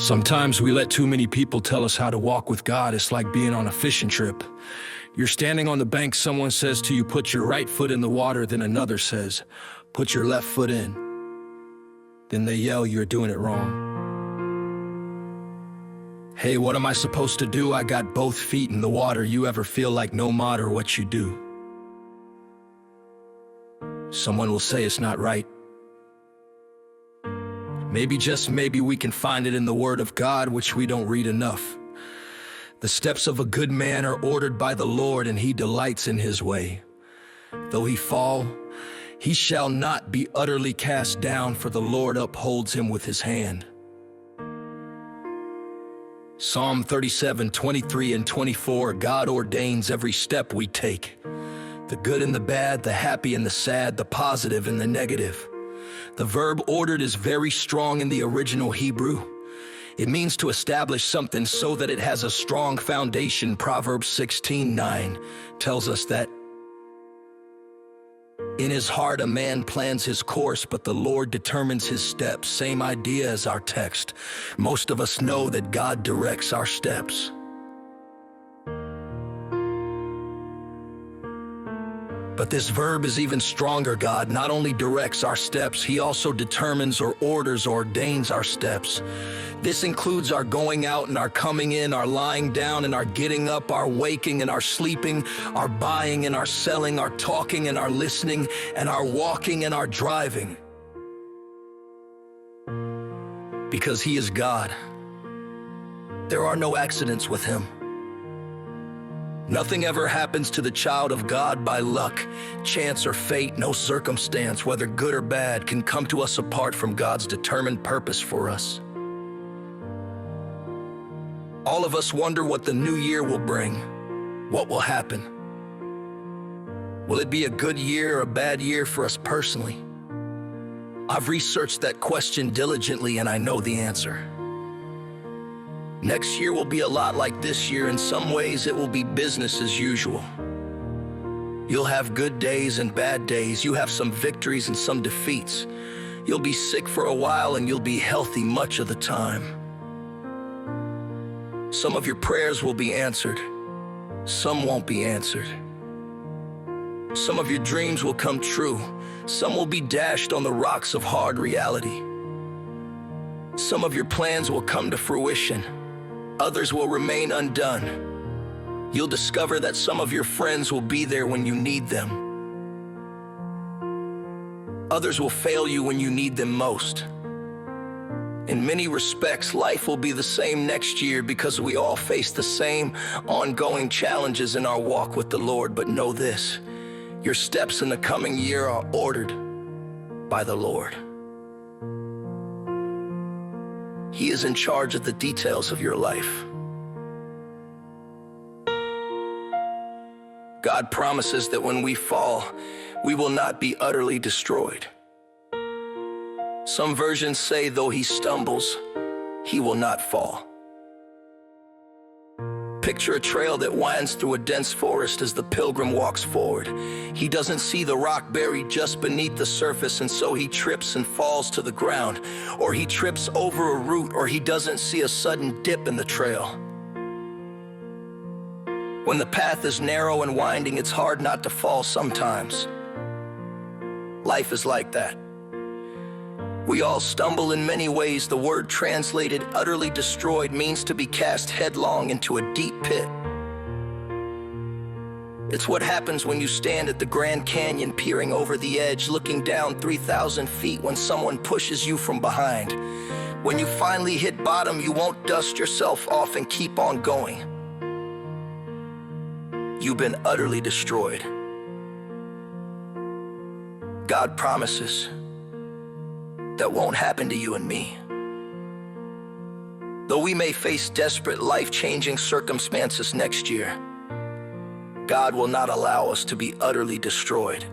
Sometimes we let too many people tell us how to walk with God. It's like being on a fishing trip. You're standing on the bank, someone says to you, put your right foot in the water, then another says, put your left foot in. Then they yell, you're doing it wrong. Hey, what am I supposed to do? I got both feet in the water. You ever feel like no matter what you do, someone will say it's not right? Maybe, just maybe, we can find it in the Word of God, which we don't read enough. The steps of a good man are ordered by the Lord, and he delights in his way. Though he fall, he shall not be utterly cast down, for the Lord upholds him with his hand. Psalm 37:23 and 24, God ordains every step we take. The good and the bad, the happy and the sad, the positive and the negative. The verb ordered is very strong in the original Hebrew. It means to establish something so that it has a strong foundation. Proverbs 16:9 tells us that in his heart a man plans his course, but the Lord determines his steps. Same idea as our text. Most of us know that God directs our steps. But this verb is even stronger. God not only directs our steps, he also determines or orders or ordains our steps. This includes our going out and our coming in, our lying down and our getting up, our waking and our sleeping, our buying and our selling, our talking and our listening, and our walking and our driving. Because he is God, there are no accidents with him. Nothing ever happens to the child of God by luck, chance, or fate. No circumstance, whether good or bad, can come to us apart from God's determined purpose for us. All of us wonder what the new year will bring. What will happen? Will it be a good year or a bad year for us personally? I've researched that question diligently, and I know the answer. Next year will be a lot like this year. In some ways, it will be business as usual. You'll have good days and bad days. You have some victories and some defeats. You'll be sick for a while and you'll be healthy much of the time. Some of your prayers will be answered. Some won't be answered. Some of your dreams will come true. Some will be dashed on the rocks of hard reality. Some of your plans will come to fruition. Others will remain undone. You'll discover that some of your friends will be there when you need them. Others will fail you when you need them most. In many respects, life will be the same next year because we all face the same ongoing challenges in our walk with the Lord. But know this, your steps in the coming year are ordered by the Lord. He is in charge of the details of your life. God promises that when we fall, we will not be utterly destroyed. Some versions say, though he stumbles, he will not fall. Picture a trail that winds through a dense forest as the pilgrim walks forward. He doesn't see the rock buried just beneath the surface, and so he trips and falls to the ground. Or he trips over a root, or he doesn't see a sudden dip in the trail. When the path is narrow and winding, it's hard not to fall sometimes. Life is like that. We all stumble in many ways. The word translated utterly destroyed means to be cast headlong into a deep pit. It's what happens when you stand at the Grand Canyon peering over the edge, looking down 3,000 feet when someone pushes you from behind. When you finally hit bottom, you won't dust yourself off and keep on going. You've been utterly destroyed. God promises that won't happen to you and me. Though we may face desperate, life-changing circumstances next year, God will not allow us to be utterly destroyed.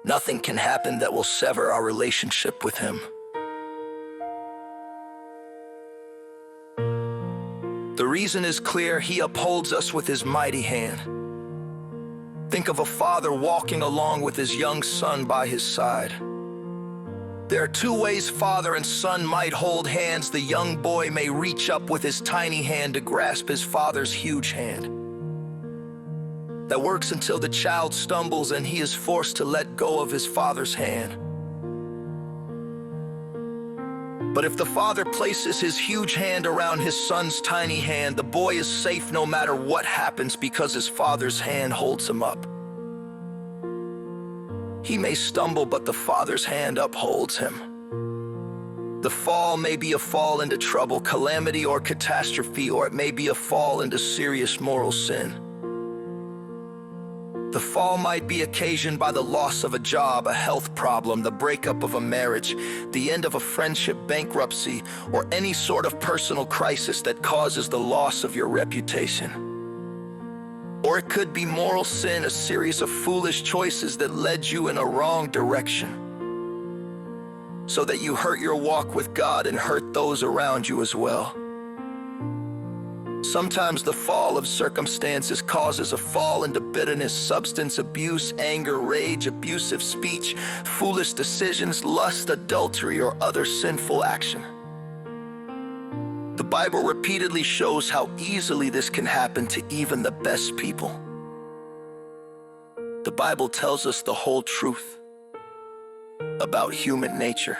Nothing can happen that will sever our relationship with him. The reason is clear. He upholds us with his mighty hand. Think of a father walking along with his young son by his side. There are two ways father and son might hold hands. The young boy may reach up with his tiny hand to grasp his father's huge hand. That works until the child stumbles and he is forced to let go of his father's hand. But if the father places his huge hand around his son's tiny hand, the boy is safe no matter what happens because his father's hand holds him up. He may stumble, but the father's hand upholds him. The fall may be a fall into trouble, calamity, or catastrophe, or it may be a fall into serious moral sin. The fall might be occasioned by the loss of a job, a health problem, the breakup of a marriage, the end of a friendship, bankruptcy, or any sort of personal crisis that causes the loss of your reputation. Or it could be moral sin, a series of foolish choices that led you in a wrong direction, so that you hurt your walk with God and hurt those around you as well. Sometimes the fall of circumstances causes a fall into bitterness, substance abuse, anger, rage, abusive speech, foolish decisions, lust, adultery, or other sinful action. The Bible repeatedly shows how easily this can happen to even the best people. The Bible tells us the whole truth about human nature.